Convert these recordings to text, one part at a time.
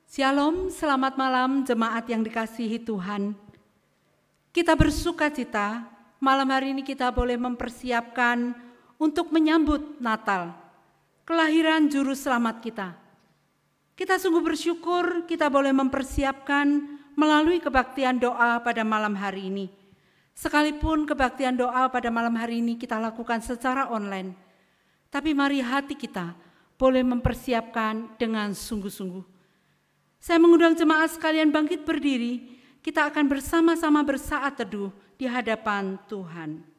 Shalom, selamat malam jemaat yang dikasihi Tuhan. Kita bersuka cita, malam hari ini kita boleh mempersiapkan untuk menyambut Natal, kelahiran Juru Selamat kita. Kita sungguh bersyukur kita boleh mempersiapkan melalui kebaktian doa pada malam hari ini. Sekalipun kebaktian doa pada malam hari ini kita lakukan secara online, tapi mari hati kita boleh mempersiapkan dengan sungguh-sungguh. Saya mengundang jemaat sekalian bangkit berdiri, kita akan bersama-sama bersaat teduh di hadapan Tuhan.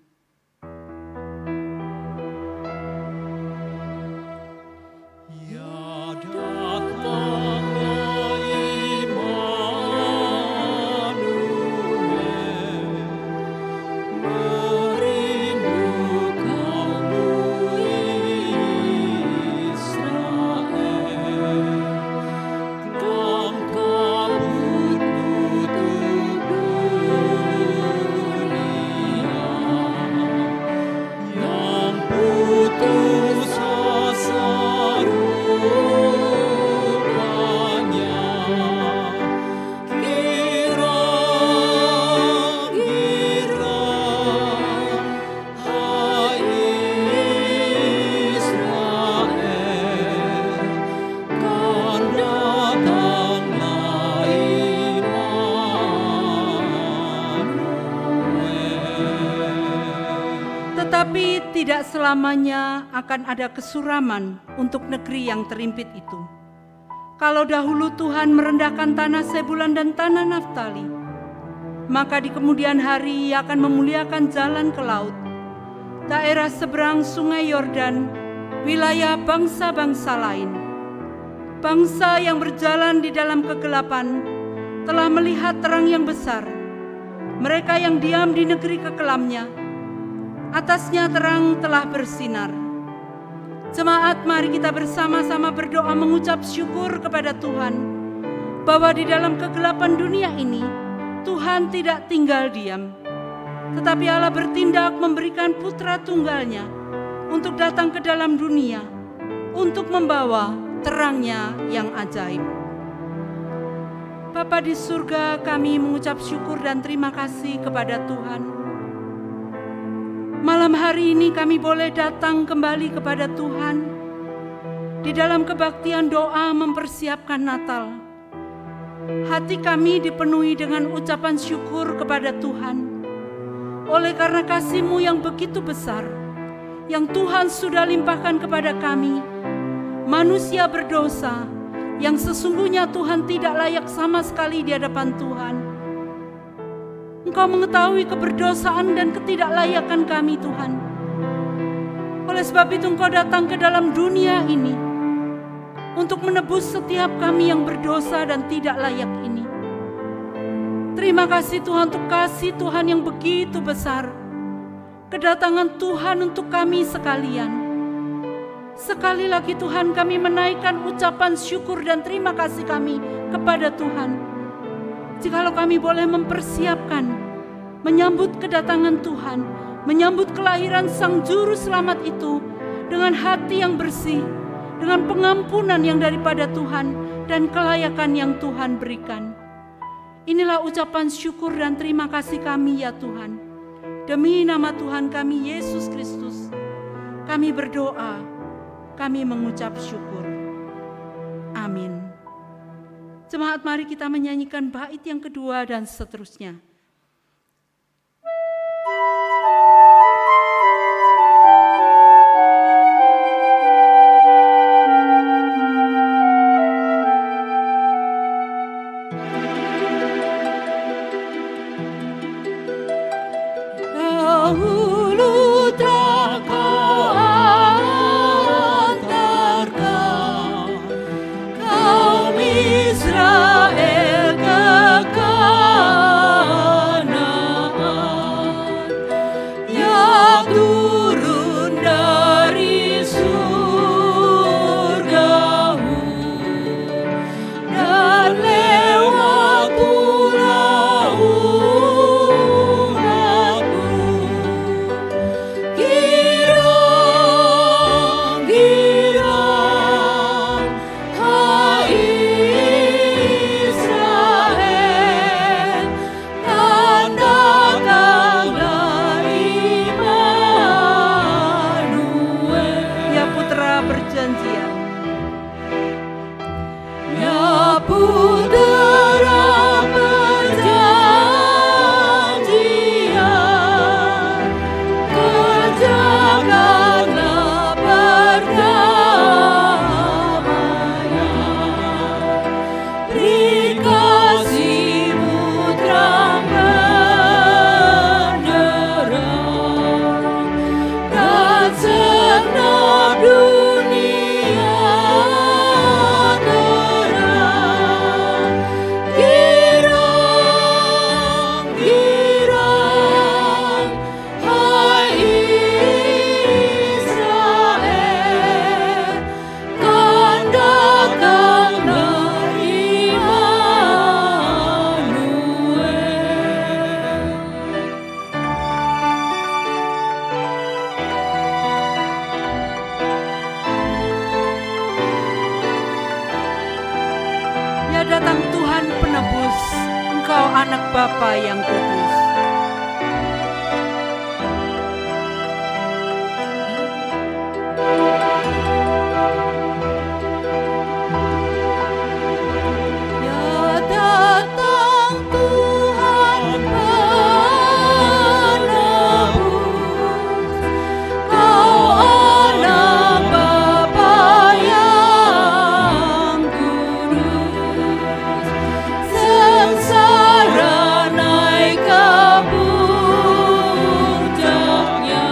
Tetapi tidak selamanya akan ada kesuraman untuk negeri yang terimpit itu. Kalau dahulu Tuhan merendahkan tanah Sebulan dan tanah Naftali, maka di kemudian hari Ia akan memuliakan jalan ke laut, daerah seberang sungai Yordan, wilayah bangsa-bangsa lain. Bangsa yang berjalan di dalam kegelapan telah melihat terang yang besar. Mereka yang diam di negeri kekelamnya, atasnya terang telah bersinar. Jemaat, mari kita bersama-sama berdoa mengucap syukur kepada Tuhan bahwa di dalam kegelapan dunia ini Tuhan tidak tinggal diam, tetapi Allah bertindak memberikan putra tunggalnya untuk datang ke dalam dunia untuk membawa terangnya yang ajaib. Bapa di surga, kami mengucap syukur dan terima kasih kepada Tuhan. Malam hari ini kami boleh datang kembali kepada Tuhan di dalam kebaktian doa mempersiapkan Natal. Hati kami dipenuhi dengan ucapan syukur kepada Tuhan oleh karena kasih-Mu yang begitu besar yang Tuhan sudah limpahkan kepada kami, manusia berdosa yang sesungguhnya Tuhan tidak layak sama sekali di hadapan Tuhan. Engkau mengetahui keberdosaan dan ketidaklayakan kami, Tuhan. Oleh sebab itu Engkau datang ke dalam dunia ini untuk menebus setiap kami yang berdosa dan tidak layak ini. Terima kasih Tuhan untuk kasih Tuhan yang begitu besar. Kedatangan Tuhan untuk kami sekalian. Sekali lagi Tuhan, kami menaikkan ucapan syukur dan terima kasih kami kepada Tuhan. Jikalau kami boleh mempersiapkan menyambut kedatangan Tuhan, menyambut kelahiran Sang Juru Selamat itu dengan hati yang bersih, dengan pengampunan yang daripada Tuhan dan kelayakan yang Tuhan berikan. Inilah ucapan syukur dan terima kasih kami ya Tuhan. Demi nama Tuhan kami Yesus Kristus, kami berdoa, kami mengucap syukur. Amin. Jemaat, mari kita menyanyikan bait yang kedua dan seterusnya. Israel kekal. perjanjian. Ya putra perjanjian, kerjakanlah perdamaian. Beri kasih-Mu terang benderang, dan segenap dunia terang. Girang-girang, hai Israel, kan datanglah Immanuel. Ya datang Tuhan penebus, Engkau anak Bapa yang kudus. Ya datang Tuhan penebus, Kau anak Bapa yang kudus. Sengsara naik ke puncaknya,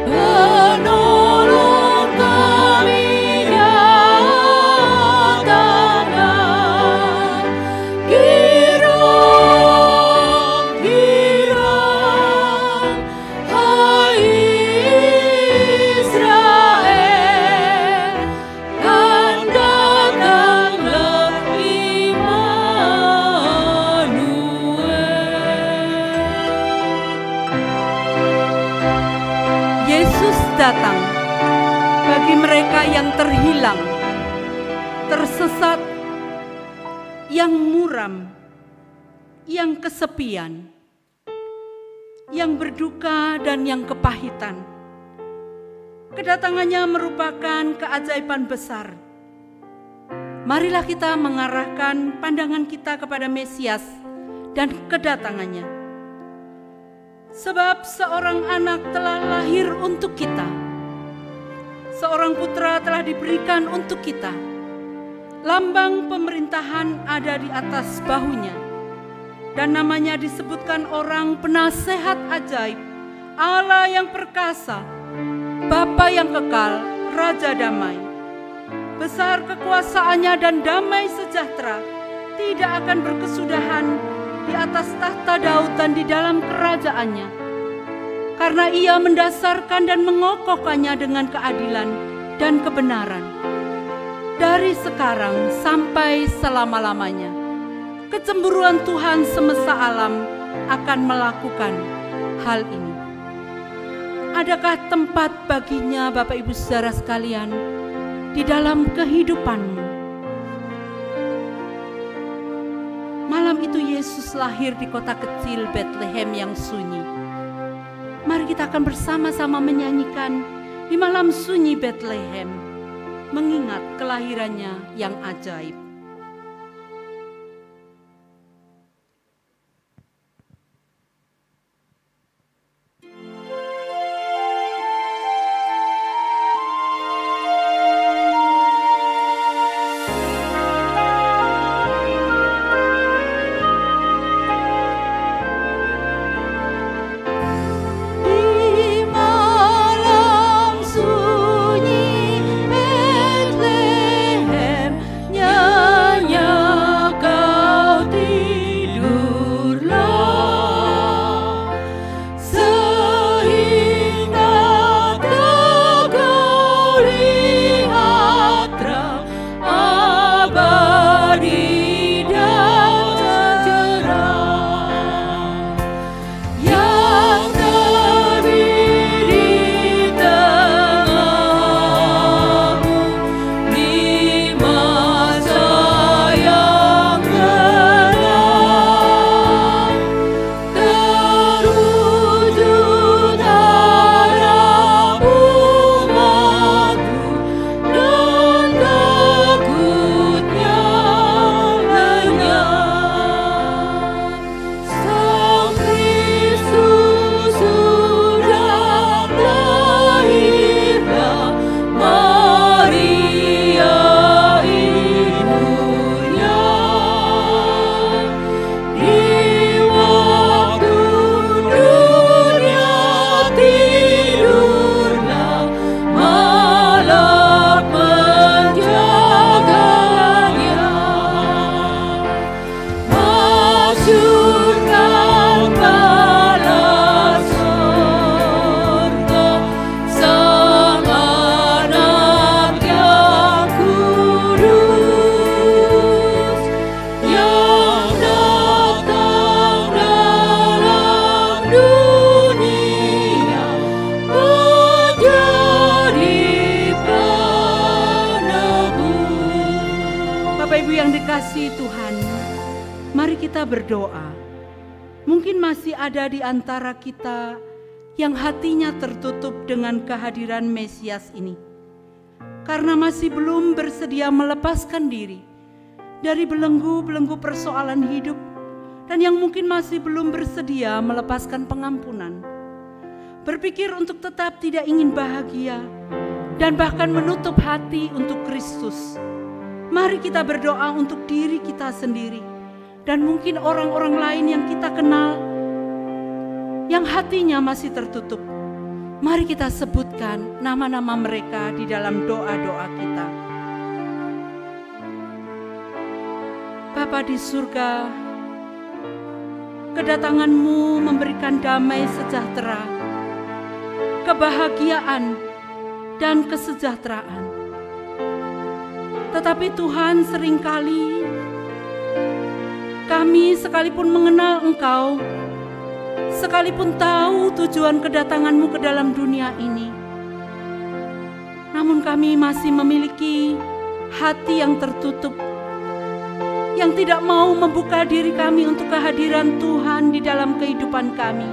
penolong kami datanglah. Girang-girang, hai Israel, kan datanglah Immanuel. Yesus datang bagi mereka yang terhilang, tersesat, yang muram, yang kesepian, yang berduka dan yang kepahitan. Kedatangannya merupakan keajaiban besar. Marilah kita mengarahkan pandangan kita kepada Mesias dan kedatangannya. Sebab seorang anak telah lahir untuk kita, seorang putra telah diberikan untuk kita. Lambang pemerintahan ada di atas bahunya, dan namanya disebutkan orang penasehat ajaib, Allah yang perkasa, Bapa yang kekal, Raja damai. Besar kekuasaannya dan damai sejahtera tidak akan berkesudahan di atas tahta Daud dan di dalam kerajaannya, karena ia mendasarkan dan mengokohkannya dengan keadilan dan kebenaran dari sekarang sampai selama-lamanya. Kecemburuan Tuhan semesta alam akan melakukan hal ini. Adakah tempat baginya, Bapak Ibu Saudara sekalian, di dalam kehidupanmu? Malam itu Yesus lahir di kota kecil Bethlehem yang sunyi. Mari kita akan bersama-sama menyanyikan di malam sunyi Bethlehem, mengingat kelahirannya yang ajaib. Di malam sunyi Bethlehem, kasih Tuhan, mari kita berdoa. Mungkin masih ada di antara kita yang hatinya tertutup dengan kehadiran Mesias ini, karena masih belum bersedia melepaskan diri dari belenggu-belenggu persoalan hidup, dan yang mungkin masih belum bersedia melepaskan pengampunan, berpikir untuk tetap tidak ingin bahagia, dan bahkan menutup hati untuk Kristus. Mari kita berdoa untuk diri kita sendiri, dan mungkin orang-orang lain yang kita kenal, yang hatinya masih tertutup. Mari kita sebutkan nama-nama mereka di dalam doa-doa kita. Bapa di surga, kedatangan-Mu memberikan damai sejahtera, kebahagiaan, dan kesejahteraan. Tetapi Tuhan, seringkali kami sekalipun mengenal Engkau, sekalipun tahu tujuan kedatangan-Mu ke dalam dunia ini, namun kami masih memiliki hati yang tertutup, yang tidak mau membuka diri kami untuk kehadiran Tuhan di dalam kehidupan kami.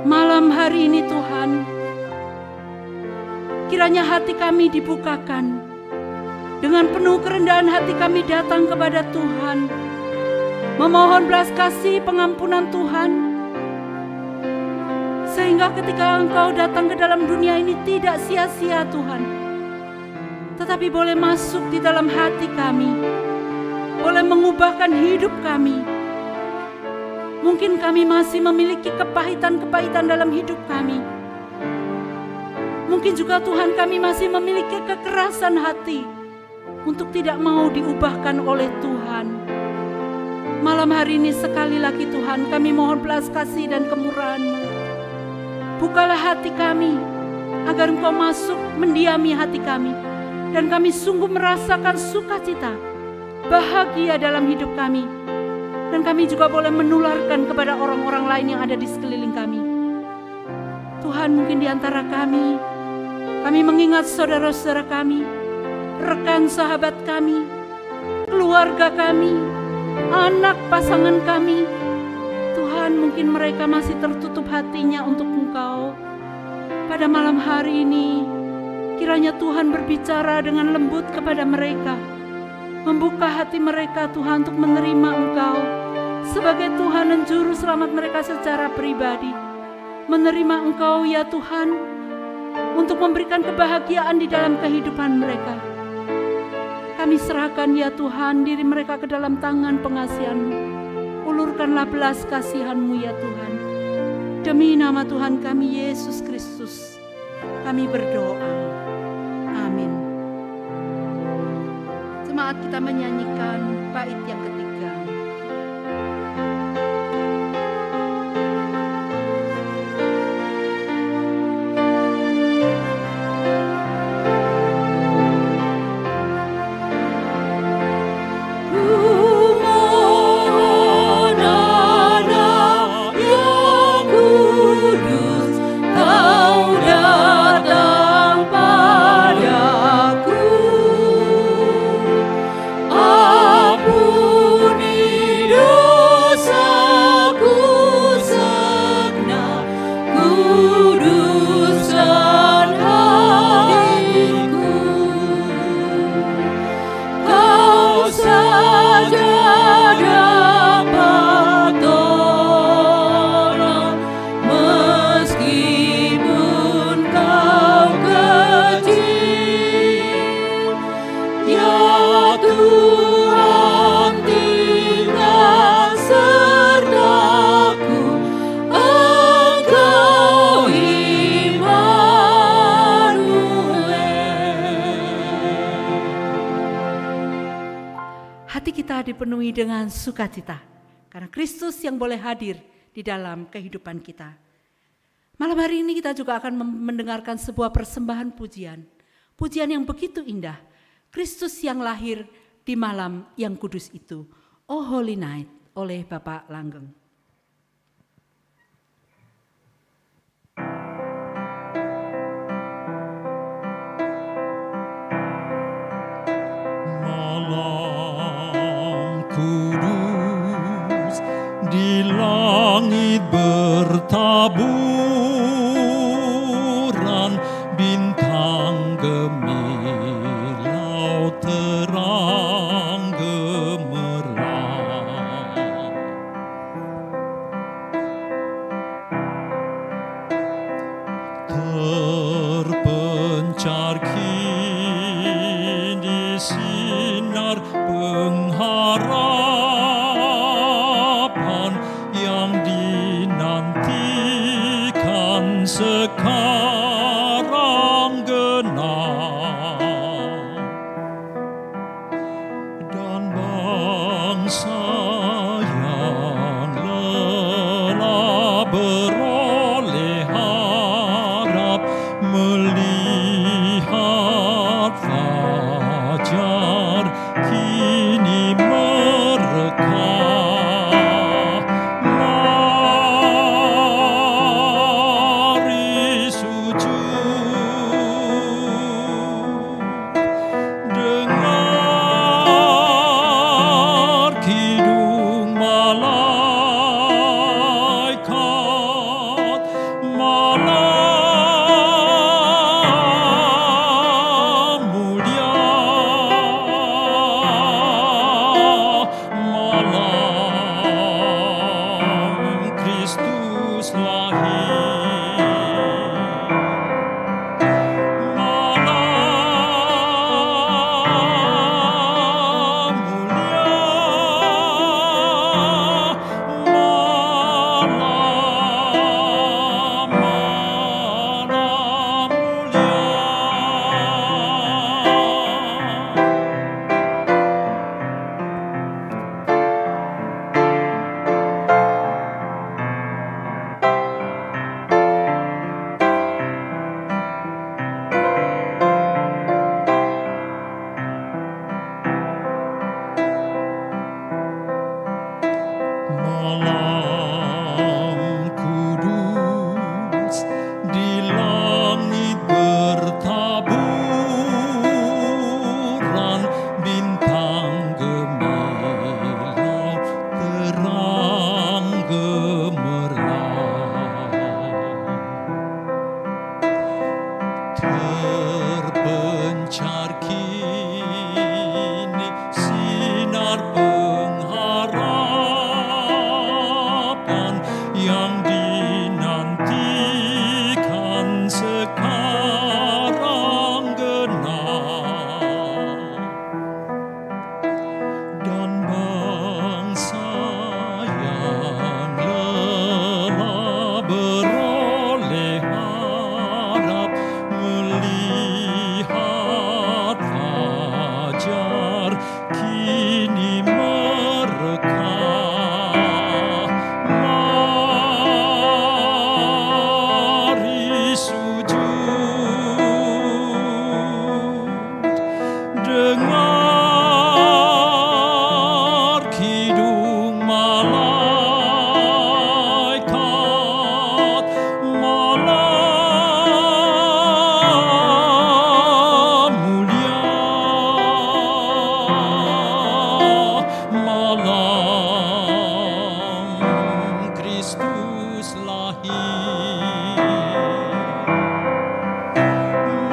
Malam hari ini Tuhan, kiranya hati kami dibukakan. Dengan penuh kerendahan hati kami datang kepada Tuhan, memohon belas kasih pengampunan Tuhan, sehingga ketika Engkau datang ke dalam dunia ini tidak sia-sia Tuhan, tetapi boleh masuk di dalam hati kami, boleh mengubahkan hidup kami. Mungkin kami masih memiliki kepahitan-kepahitan dalam hidup kami. Mungkin juga Tuhan, kami masih memiliki kekerasan hati untuk tidak mau diubahkan oleh Tuhan. Malam hari ini sekali lagi Tuhan, kami mohon belas kasih dan kemurahan-Mu. Bukalah hati kami, agar Engkau masuk mendiami hati kami, dan kami sungguh merasakan sukacita, bahagia dalam hidup kami, dan kami juga boleh menularkan kepada orang-orang lain yang ada di sekeliling kami. Tuhan, mungkin di antara kami mengingat saudara-saudara kami, rekan sahabat kami, keluarga kami, anak pasangan kami. Tuhan, mungkin mereka masih tertutup hatinya untuk Engkau. Pada malam hari ini, kiranya Tuhan berbicara dengan lembut kepada mereka, membuka hati mereka Tuhan untuk menerima Engkau sebagai Tuhan dan Juru Selamat mereka secara pribadi. Menerima Engkau ya Tuhan, untuk memberikan kebahagiaan di dalam kehidupan mereka. Kami serahkan ya Tuhan diri mereka ke dalam tangan pengasihan-Mu. Ulurkanlah belas kasihan-Mu ya Tuhan. Demi nama Tuhan kami Yesus Kristus, kami berdoa. Amin. Jemaat, kita menyanyikan bait yang ketiga. Dipenuhi dengan sukacita karena Kristus yang boleh hadir di dalam kehidupan kita. Malam hari ini kita juga akan mendengarkan sebuah persembahan pujian yang begitu indah, Kristus yang lahir di malam yang kudus itu, Oh Holy Night, oleh Bapak Langgeng. Malam yang gemilau terang gemerlap. Terpencar kini sinar pengharapan yang dinantikan sekarang genap, dan bangsa yang lelah beroleh harap melihat fajar kini mereka. Mari sujud, dengar kidung malaikat, malam mulia, malam Kristus lahir. Malam mulia, malam mulia. Malam kudus di langit bertaburan, bintang gemilau terang gemerlap. Terpencar kini sinar pengharapan yang dinantikan sekarang genap, dan bangsa yang lelah beroleh harap melihat fajar kini mereka. Mari sujud, dengar kidung malaikat, malam mulia, malam Kristus lahir.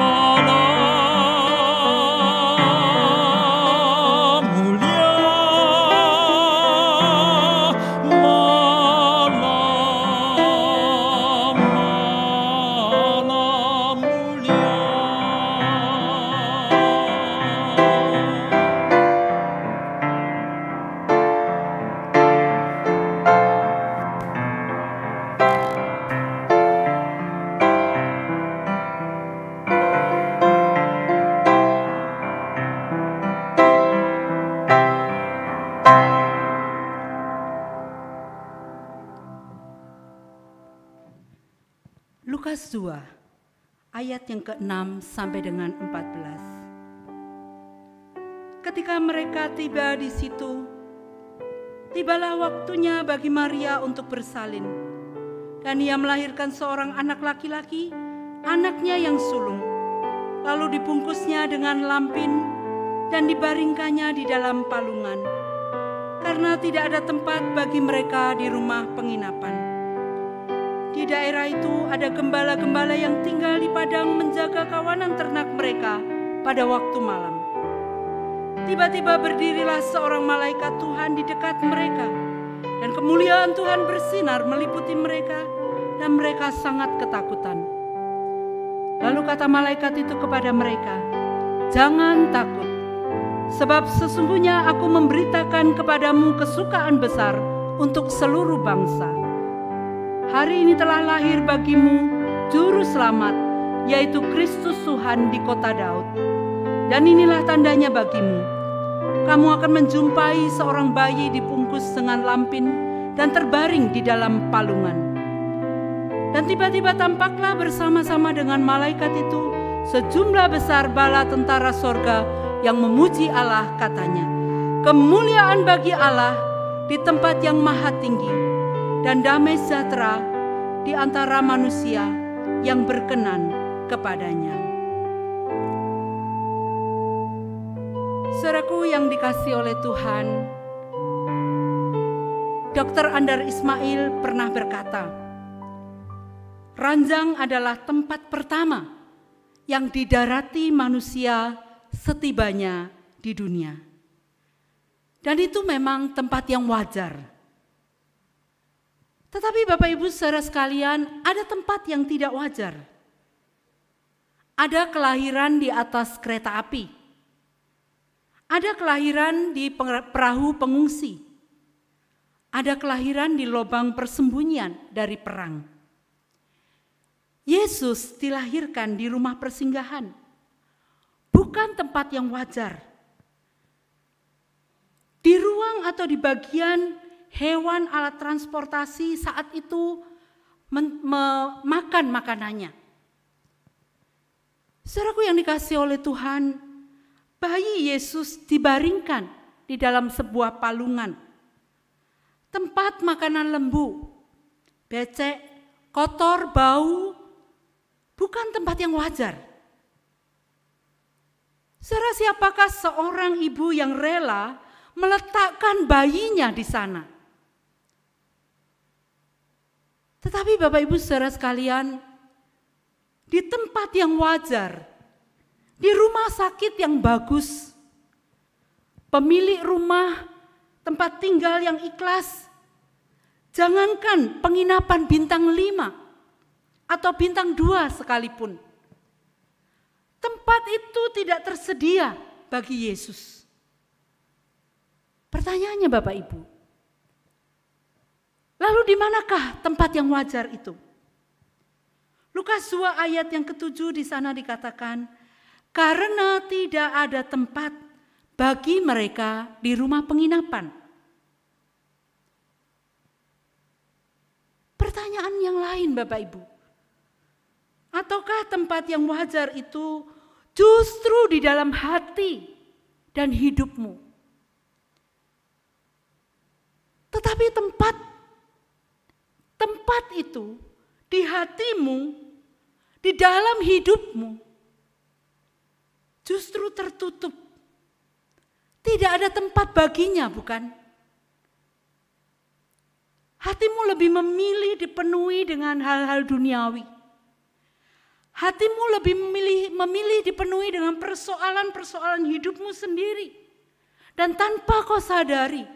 Malam mulia, malam mulia. Lukas 2 ayat yang ke-6 sampai dengan 14. Ketika mereka tiba di situ, tibalah waktunya bagi Maria untuk bersalin, dan ia melahirkan seorang anak laki-laki, anaknya yang sulung. Lalu dibungkusnya dengan lampin dan dibaringkannya di dalam palungan, karena tidak ada tempat bagi mereka di rumah penginapan. Di daerah itu ada gembala-gembala yang tinggal di padang menjaga kawanan ternak mereka pada waktu malam. Tiba-tiba berdirilah seorang malaikat Tuhan di dekat mereka, dan kemuliaan Tuhan bersinar meliputi mereka, dan mereka sangat ketakutan. Lalu kata malaikat itu kepada mereka, "Jangan takut, sebab sesungguhnya aku memberitakan kepadamu kesukaan besar untuk seluruh bangsa. Hari ini telah lahir bagimu Juru Selamat, yaitu Kristus Tuhan di kota Daud. Dan inilah tandanya bagimu. Kamu akan menjumpai seorang bayi dibungkus dengan lampin dan terbaring di dalam palungan." Dan tiba-tiba tampaklah bersama-sama dengan malaikat itu sejumlah besar bala tentara sorga yang memuji Allah, katanya, "Kemuliaan bagi Allah di tempat yang maha tinggi, dan damai sejahtera di antara manusia yang berkenan kepadanya." Saudaraku yang dikasihi oleh Tuhan, Dr. Andar Ismail pernah berkata, ranjang adalah tempat pertama yang didarati manusia setibanya di dunia. Dan itu memang tempat yang wajar. Tetapi Bapak Ibu saudara sekalian, ada tempat yang tidak wajar. Ada kelahiran di atas kereta api. Ada kelahiran di perahu pengungsi. Ada kelahiran di lubang persembunyian dari perang. Yesus dilahirkan di rumah persinggahan, bukan tempat yang wajar. Di ruang atau di bagian hewan alat transportasi saat itu makan makanannya. Saudaraku yang dikasihi oleh Tuhan, bayi Yesus dibaringkan di dalam sebuah palungan, tempat makanan lembu, becek, kotor, bau, bukan tempat yang wajar. Saudara, siapakah seorang ibu yang rela meletakkan bayinya di sana? Tetapi Bapak Ibu saudara sekalian, di tempat yang wajar, di rumah sakit yang bagus, pemilik rumah, tempat tinggal yang ikhlas, jangankan penginapan bintang 5 atau bintang 2 sekalipun, tempat itu tidak tersedia bagi Yesus. Pertanyaannya Bapak Ibu, lalu di manakah tempat yang wajar itu? Lukas 2 ayat yang ke-7 di sana dikatakan, karena tidak ada tempat bagi mereka di rumah penginapan. Pertanyaan yang lain Bapak Ibu, ataukah tempat yang wajar itu justru di dalam hati dan hidupmu? Tetapi tempat itu di hatimu, di dalam hidupmu, justru tertutup. Tidak ada tempat baginya, bukan? Hatimu lebih memilih dipenuhi dengan hal-hal duniawi. Hatimu lebih memilih dipenuhi dengan persoalan-persoalan hidupmu sendiri. Dan tanpa kau sadari,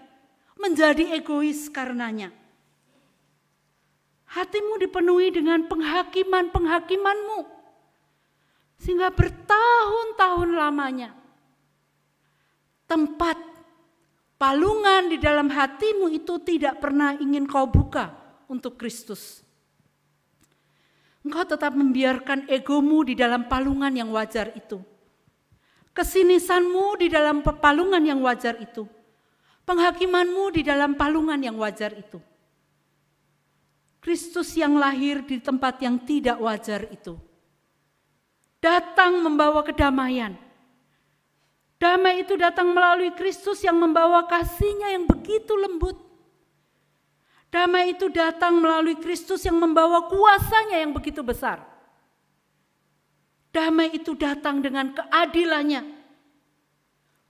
menjadi egois karenanya. Hatimu dipenuhi dengan penghakiman-penghakimanmu. Sehingga bertahun-tahun lamanya, tempat palungan di dalam hatimu itu tidak pernah ingin kau buka untuk Kristus. Engkau tetap membiarkan egomu di dalam palungan yang wajar itu. Kesinisanmu di dalam palungan yang wajar itu. Penghakimanmu di dalam palungan yang wajar itu. Kristus yang lahir di tempat yang tidak wajar itu datang membawa kedamaian. Damai itu datang melalui Kristus yang membawa kasih-Nya yang begitu lembut. Damai itu datang melalui Kristus yang membawa kuasa-Nya yang begitu besar. Damai itu datang dengan keadilannya.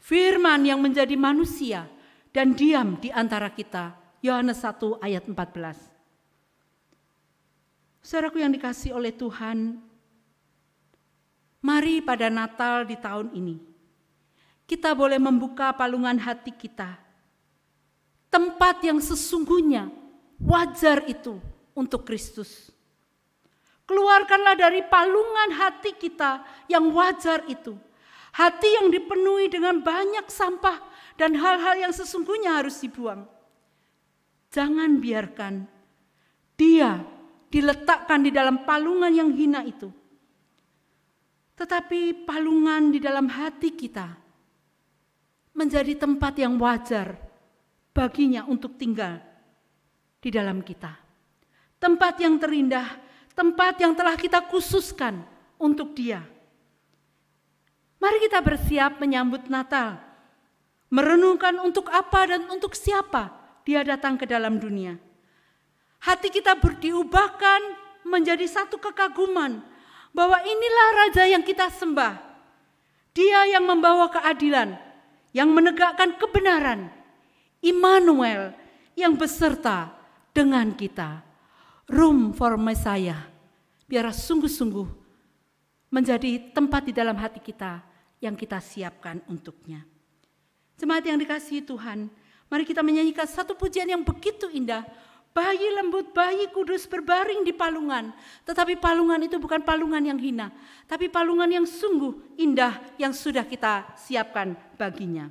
Firman yang menjadi manusia dan diam di antara kita. Yohanes 1 ayat 14. Saudaraku yang dikasihi oleh Tuhan, mari pada Natal di tahun ini, kita boleh membuka palungan hati kita. Tempat yang sesungguhnya wajar itu untuk Kristus. Keluarkanlah dari palungan hati kita yang wajar itu. Hati yang dipenuhi dengan banyak sampah dan hal-hal yang sesungguhnya harus dibuang. Jangan biarkan dia diletakkan di dalam palungan yang hina itu. Tetapi palungan di dalam hati kita menjadi tempat yang wajar baginya untuk tinggal di dalam kita. Tempat yang terindah, tempat yang telah kita khususkan untuk dia. Mari kita bersiap menyambut Natal, merenungkan untuk apa dan untuk siapa dia datang ke dalam dunia. Hati kita diubahkan menjadi satu kekaguman bahwa inilah Raja yang kita sembah. Dia yang membawa keadilan, yang menegakkan kebenaran. Immanuel yang beserta dengan kita. Room for Messiah. Biar sungguh-sungguh menjadi tempat di dalam hati kita yang kita siapkan untuknya. Jemaat yang dikasihi Tuhan, mari kita menyanyikan satu pujian yang begitu indah. Bayi lembut, bayi kudus berbaring di palungan. Tetapi palungan itu bukan palungan yang hina, tapi palungan yang sungguh indah yang sudah kita siapkan baginya.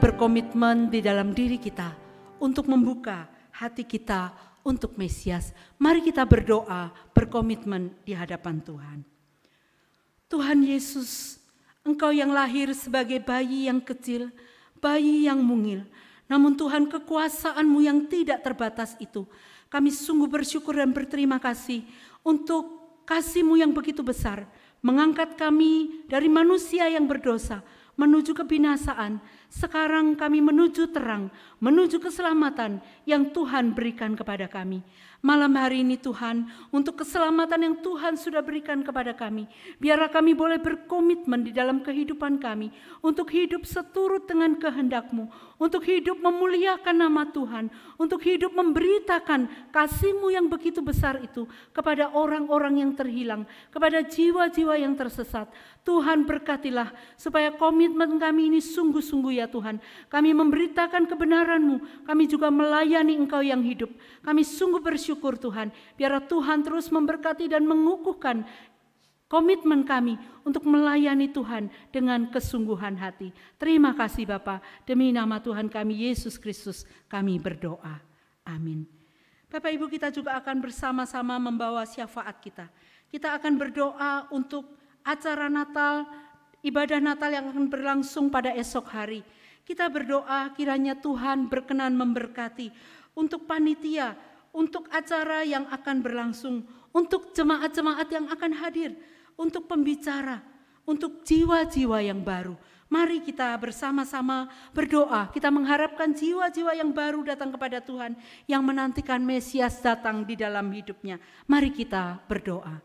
Berkomitmen di dalam diri kita untuk membuka hati kita untuk Mesias. Mari kita berdoa, berkomitmen di hadapan Tuhan. Tuhan Yesus, Engkau yang lahir sebagai bayi yang kecil, bayi yang mungil. Namun Tuhan, kekuasaan-Mu yang tidak terbatas itu, kami sungguh bersyukur dan berterima kasih untuk kasih-Mu yang begitu besar, mengangkat kami dari manusia yang berdosa menuju kebinasaan. Sekarang kami menuju terang, menuju keselamatan yang Tuhan berikan kepada kami. Malam hari ini Tuhan, untuk keselamatan yang Tuhan sudah berikan kepada kami, biarlah kami boleh berkomitmen di dalam kehidupan kami, untuk hidup seturut dengan kehendak-Mu, untuk hidup memuliakan nama Tuhan, untuk hidup memberitakan kasih-Mu yang begitu besar itu kepada orang-orang yang terhilang, kepada jiwa-jiwa yang tersesat. Tuhan berkatilah supaya komitmen kami ini sungguh-sungguh ya Tuhan. Kami memberitakan kebenaran-Mu, kami juga melayani Engkau yang hidup. Kami sungguh bersyukur Tuhan, biarlah Tuhan terus memberkati dan mengukuhkan komitmen kami untuk melayani Tuhan dengan kesungguhan hati. Terima kasih Bapa, demi nama Tuhan kami Yesus Kristus kami berdoa. Amin. Bapak Ibu, kita juga akan bersama-sama membawa syafaat kita. Kita akan berdoa untuk acara Natal, ibadah Natal yang akan berlangsung pada esok hari. Kita berdoa kiranya Tuhan berkenan memberkati untuk panitia, untuk acara yang akan berlangsung, untuk jemaat-jemaat yang akan hadir, untuk pembicara, untuk jiwa-jiwa yang baru. Mari kita bersama-sama berdoa, kita mengharapkan jiwa-jiwa yang baru datang kepada Tuhan, yang menantikan Mesias datang di dalam hidupnya. Mari kita berdoa.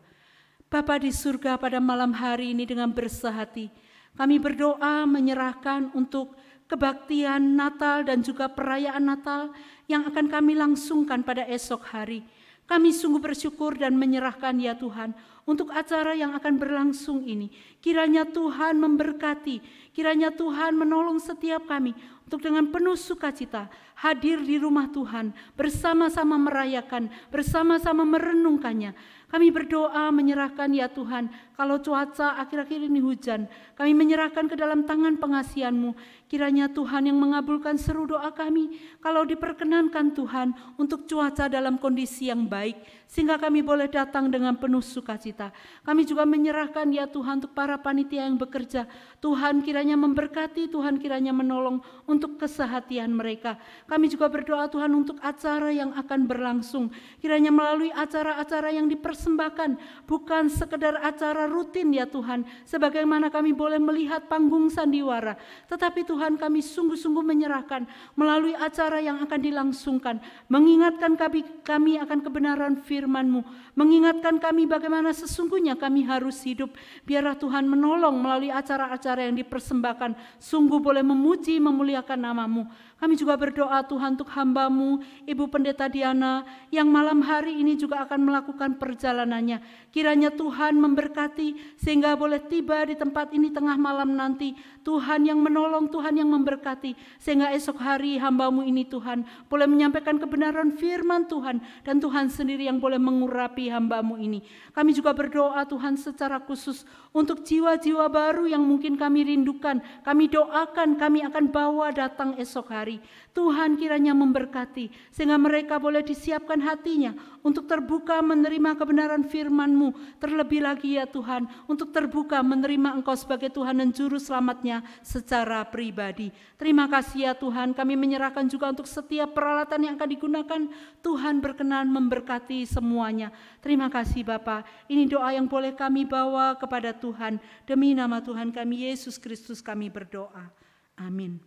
Bapa di surga, pada malam hari ini dengan bersehati, kami berdoa menyerahkan untuk kebaktian Natal dan juga perayaan Natal yang akan kami langsungkan pada esok hari. Kami sungguh bersyukur dan menyerahkan ya Tuhan untuk acara yang akan berlangsung ini. Kiranya Tuhan memberkati, kiranya Tuhan menolong setiap kami untuk dengan penuh sukacita hadir di rumah Tuhan, bersama-sama merayakan, bersama-sama merenungkannya. Kami berdoa menyerahkan ya Tuhan, kalau cuaca akhir-akhir ini hujan, kami menyerahkan ke dalam tangan pengasihan-Mu. Kiranya Tuhan yang mengabulkan seru doa kami, kalau diperkenankan Tuhan untuk cuaca dalam kondisi yang baik, sehingga kami boleh datang dengan penuh sukacita. Kami juga menyerahkan ya Tuhan untuk para panitia yang bekerja. Tuhan kiranya memberkati, Tuhan kiranya menolong untuk kesehatan mereka. Kami juga berdoa Tuhan untuk acara yang akan berlangsung. Kiranya melalui acara-acara yang dipersembahkan, bukan sekedar acara rutin ya Tuhan, sebagaimana kami boleh melihat panggung sandiwara, tetapi Tuhan kami sungguh-sungguh menyerahkan melalui acara yang akan dilangsungkan, mengingatkan kami akan kebenaran firman-Mu, mengingatkan kami bagaimana sesungguhnya kami harus hidup. Biarlah Tuhan menolong melalui acara-acara yang dipersembahkan, sungguh boleh memuji, memuliakan nama-Mu. Kami juga berdoa Tuhan untuk hamba-Mu, Ibu Pendeta Diana, yang malam hari ini juga akan melakukan perjalanannya. Kiranya Tuhan memberkati, sehingga boleh tiba di tempat ini tengah malam nanti. Tuhan yang menolong, Tuhan yang memberkati, sehingga esok hari hamba-Mu ini Tuhan boleh menyampaikan kebenaran firman Tuhan, dan Tuhan sendiri yang boleh mengurapi hamba-Mu ini. Kami juga berdoa Tuhan secara khusus untuk jiwa-jiwa baru yang mungkin kami rindukan, kami doakan, kami akan bawa datang esok hari. Tuhan kiranya memberkati, sehingga mereka boleh disiapkan hatinya untuk terbuka menerima kebenaran firman-Mu, terlebih lagi ya Tuhan, untuk terbuka menerima Engkau sebagai Tuhan dan Juru Selamatnya secara pribadi. Terima kasih ya Tuhan, kami menyerahkan juga untuk setiap peralatan yang akan digunakan. Tuhan berkenan memberkati semuanya. Terima kasih Bapa. Ini doa yang boleh kami bawa kepada Tuhan. Demi nama Tuhan kami Yesus Kristus kami berdoa. Amin.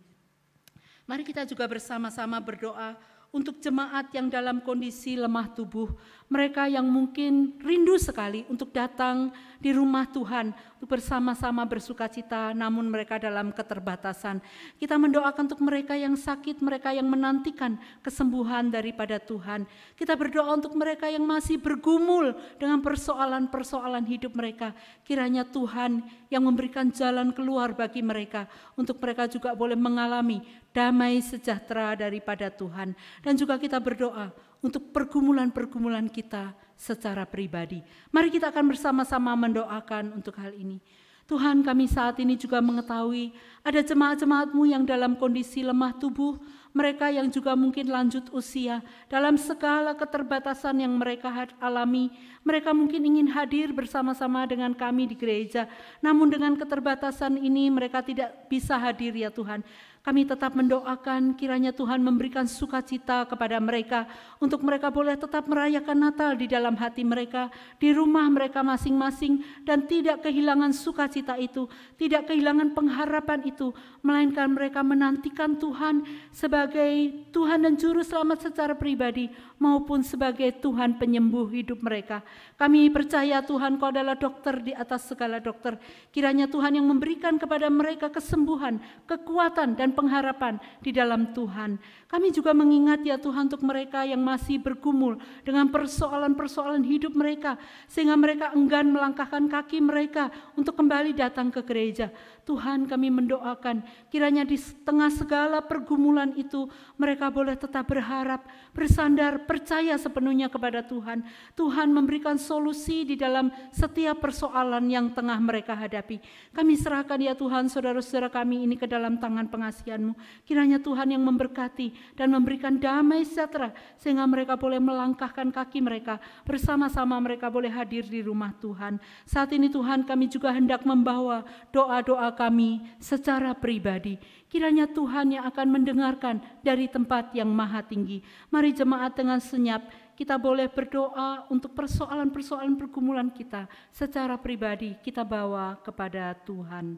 Mari kita juga bersama-sama berdoa untuk jemaat yang dalam kondisi lemah tubuh, mereka yang mungkin rindu sekali untuk datang di rumah Tuhan, untuk bersama-sama bersukacita, namun mereka dalam keterbatasan. Kita mendoakan untuk mereka yang sakit, mereka yang menantikan kesembuhan daripada Tuhan. Kita berdoa untuk mereka yang masih bergumul dengan persoalan-persoalan hidup mereka. Kiranya Tuhan yang memberikan jalan keluar bagi mereka, untuk mereka juga boleh mengalami damai sejahtera daripada Tuhan. Dan juga kita berdoa untuk pergumulan-pergumulan kita secara pribadi. Mari kita akan bersama-sama mendoakan untuk hal ini. Tuhan, kami saat ini juga mengetahui ada jemaat-jemaat-Mu yang dalam kondisi lemah tubuh, mereka yang juga mungkin lanjut usia, dalam segala keterbatasan yang mereka alami, mereka mungkin ingin hadir bersama-sama dengan kami di gereja, namun dengan keterbatasan ini mereka tidak bisa hadir ya Tuhan. Kami tetap mendoakan kiranya Tuhan memberikan sukacita kepada mereka, untuk mereka boleh tetap merayakan Natal di dalam hati mereka, di rumah mereka masing-masing, dan tidak kehilangan sukacita itu, tidak kehilangan pengharapan itu, melainkan mereka menantikan Tuhan sebagai Tuhan dan Juru Selamat secara pribadi, maupun sebagai Tuhan penyembuh hidup mereka. Kami percaya Tuhan, Kau adalah dokter di atas segala dokter. Kiranya Tuhan yang memberikan kepada mereka kesembuhan, kekuatan, dan pengharapan di dalam Tuhan. Kami juga mengingat ya Tuhan untuk mereka yang masih bergumul dengan persoalan-persoalan hidup mereka, sehingga mereka enggan melangkahkan kaki mereka untuk kembali datang ke gereja. Tuhan, kami mendoakan kiranya di tengah segala pergumulan itu mereka boleh tetap berharap, bersandar, percaya sepenuhnya kepada Tuhan. Tuhan memberikan solusi di dalam setiap persoalan yang tengah mereka hadapi. Kami serahkan ya Tuhan saudara-saudara kami ini ke dalam tangan pengasihan-Mu. Kiranya Tuhan yang memberkati dan memberikan damai sejahtera, sehingga mereka boleh melangkahkan kaki mereka, bersama-sama mereka boleh hadir di rumah Tuhan. Saat ini Tuhan, kami juga hendak membawa doa-doa kami secara pribadi. Kiranya Tuhan yang akan mendengarkan dari tempat yang maha tinggi. Mari jemaat dengan senyap kita boleh berdoa untuk persoalan-persoalan pergumulan kita secara pribadi, kita bawa kepada Tuhan.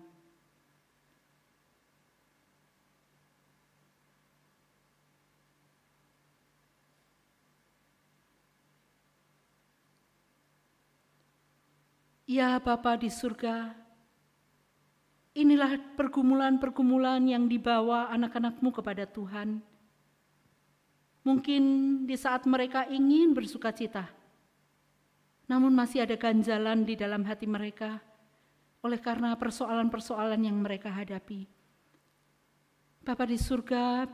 Ya Bapa di surga, inilah pergumulan-pergumulan yang dibawa anak-anak-Mu kepada Tuhan. Mungkin di saat mereka ingin bersukacita, namun masih ada ganjalan di dalam hati mereka oleh karena persoalan-persoalan yang mereka hadapi. Bapa di surga,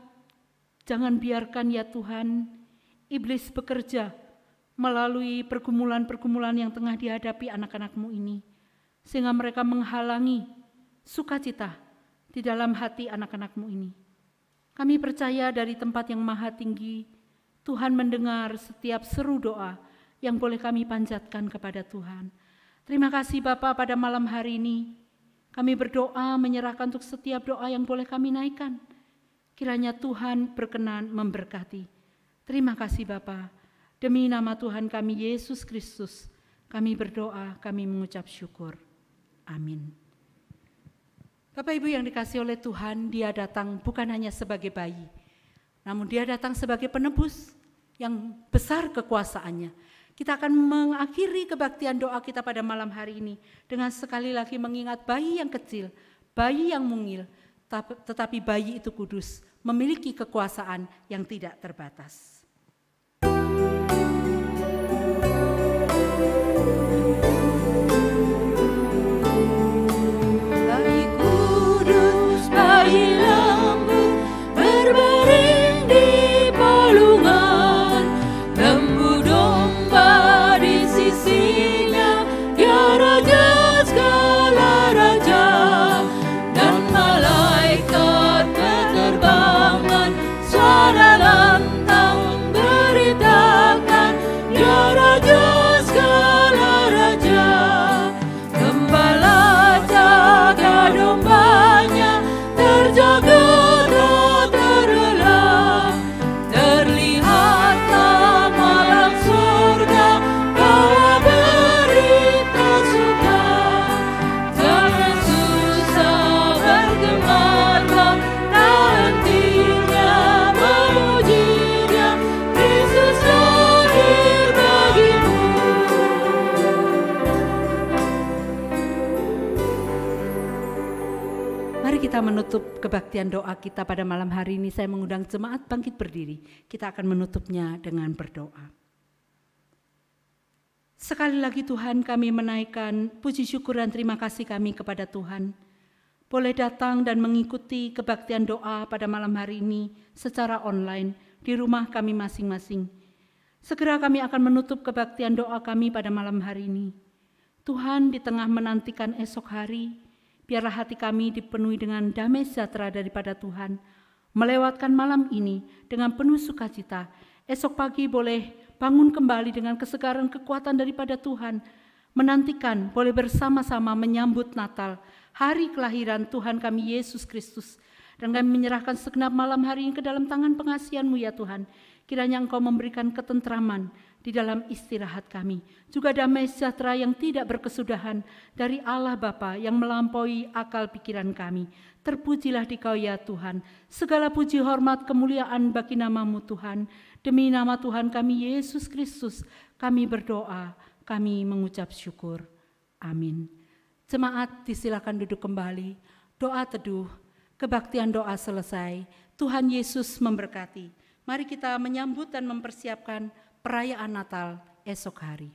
jangan biarkan ya Tuhan, iblis bekerja melalui pergumulan-pergumulan yang tengah dihadapi anak-anak-Mu ini, sehingga mereka menghalangi sukacita di dalam hati anak-anak-Mu ini. Kami percaya dari tempat yang maha tinggi, Tuhan mendengar setiap seru doa yang boleh kami panjatkan kepada Tuhan. Terima kasih Bapa, pada malam hari ini kami berdoa menyerahkan untuk setiap doa yang boleh kami naikkan. Kiranya Tuhan berkenan memberkati. Terima kasih Bapa. Demi nama Tuhan kami Yesus Kristus, kami berdoa, kami mengucap syukur. Amin. Bapak Ibu yang dikasihi oleh Tuhan, Dia datang bukan hanya sebagai bayi, namun Dia datang sebagai penebus yang besar kekuasaannya. Kita akan mengakhiri kebaktian doa kita pada malam hari ini dengan sekali lagi mengingat bayi yang kecil, bayi yang mungil, tetapi bayi itu kudus, memiliki kekuasaan yang tidak terbatas. Bayi kudus, bayi lembut, berbaring di palungan, lembu domba di sisinya, Dia raja segala raja, dan malaikat berterbangan, suara lantang beritakan, Dia raja segala raja. Gembala jaga dombanya, terjaga tak terelak, terlihatlah malam surga, bawa berita suka. Jangan susah bergemarlah, tak hentinya memuji Dia, Kristus lahir bagimu. Mari kita menutup kebaktian doa kita pada malam hari ini. Saya mengundang jemaat bangkit berdiri. Kita akan menutupnya dengan berdoa. Sekali lagi Tuhan, kami menaikkan puji syukur dan terima kasih kami kepada Tuhan. Boleh datang dan mengikuti kebaktian doa pada malam hari ini secara online di rumah kami masing-masing. Segera kami akan menutup kebaktian doa kami pada malam hari ini. Tuhan, di tengah menantikan esok hari, biarlah hati kami dipenuhi dengan damai sejahtera daripada Tuhan. Melewatkan malam ini dengan penuh sukacita. Esok pagi boleh bangun kembali dengan kesegaran kekuatan daripada Tuhan. Menantikan, boleh bersama-sama menyambut Natal, hari kelahiran Tuhan kami Yesus Kristus. Dan kami menyerahkan segenap malam hari ini ke dalam tangan pengasihan-Mu ya Tuhan. Kiranya Engkau memberikan ketentraman di dalam istirahat kami. Juga damai sejahtera yang tidak berkesudahan dari Allah Bapa yang melampaui akal pikiran kami. Terpujilah Dikau ya Tuhan. Segala puji hormat kemuliaan bagi nama-Mu Tuhan. Demi nama Tuhan kami Yesus Kristus kami berdoa, kami mengucap syukur. Amin. Jemaat disilakan duduk kembali. Doa teduh, kebaktian doa selesai. Tuhan Yesus memberkati. Mari kita menyambut dan mempersiapkan perayaan Natal esok hari.